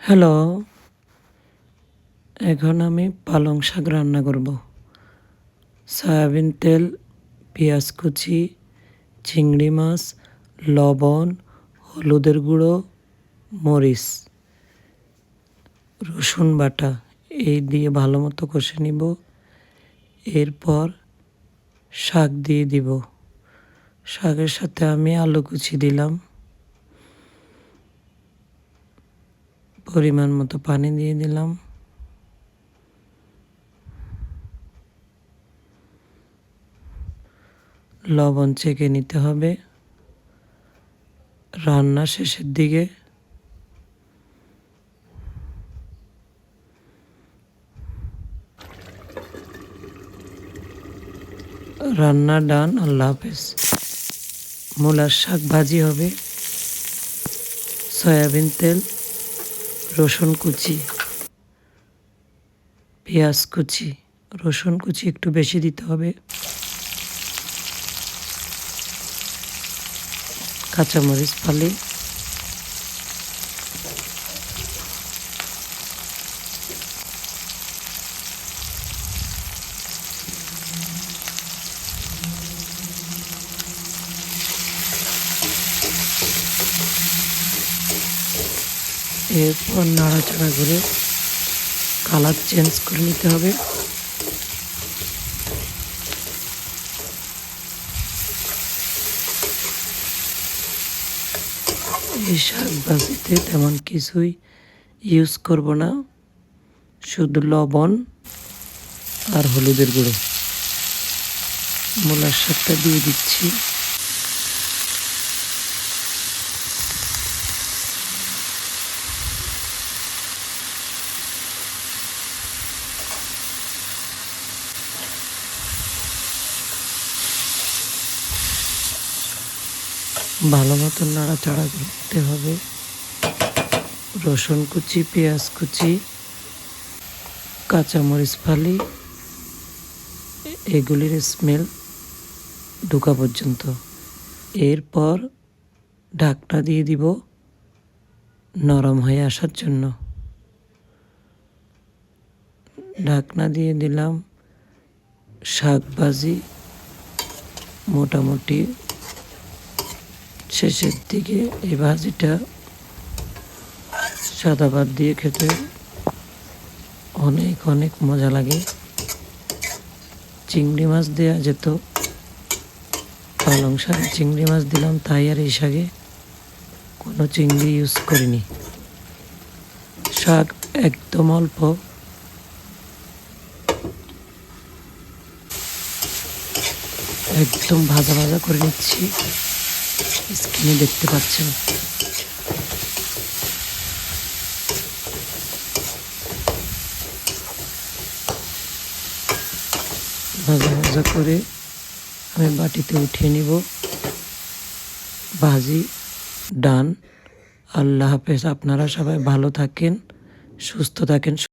Hello, এখন আমি পালং শাক রান্না করব। সয়াবিন তেল, পেঁয়াজ কুচি, চিংড়ি মাছ, লবণ, হলুদের গুঁড়ো, মরিচ, রসুন বাটা এই দিয়ে ভালো মতো কষে নিব। এরপর শাক দিয়ে দিব। শাকের সাথে আমি আলু কুচি দিলাম। পরিমাণ মতো পানি দিয়ে দিলাম। লবণ চেখে নিতে হবে। রান্না শেষের দিকে রান্না ডান। আল্লাহ হাফেজ। মূলার শাক ভাজি হবে। সয়াবিন তেল, রসুন কুচি, পেঁয়াজ কুচি, রসুন কুচি একটু বেশি দিতে হবে, কাঁচামরিচ ফালি, এরপর নাড়াচাড়া করে কালার চেঞ্জ করে নিতে হবে। এই শাক ভাজিতে তেমন কিছুই ইউজ করব না, শুধু লবণ আর হলুদের গুঁড়ো। মূলার শাকটা দিয়ে দিচ্ছি। ভালো মতো নাড়াচাড়া করতে হবে। রসুন কুচি, পেঁয়াজ কুচি, কাঁচামরিচ ফালি এগুলির স্মেল ঢোকা পর্যন্ত। এরপর ঢাকনা দিয়ে দিব নরম হয়ে আসার জন্য। ঢাকনা দিয়ে দিলাম। শাক ভাজি মোটামুটি শেষের দিকে। এই ভাজিটা সাদা ভাত দিয়ে খেতে অনেক অনেক মজা লাগে। চিংড়ি মাছ দেওয়া যেত, পালং শাকে চিংড়ি মাছ দিলাম, তাই আর এই শাকে কোনো চিংড়ি ইউজ করিনি। শাক একদম অল্প, একদম ভাজা ভাজা করে নিচ্ছি। স্ক্রিনে দেখতে পাচ্ছেন। ভাজা ভাজা করে আমি বাটিতে উঠিয়ে নিব। ভাজি ডান। আল্লাহ হাফেজ। আপনারা সবাই ভালো থাকেন, সুস্থ থাকেন।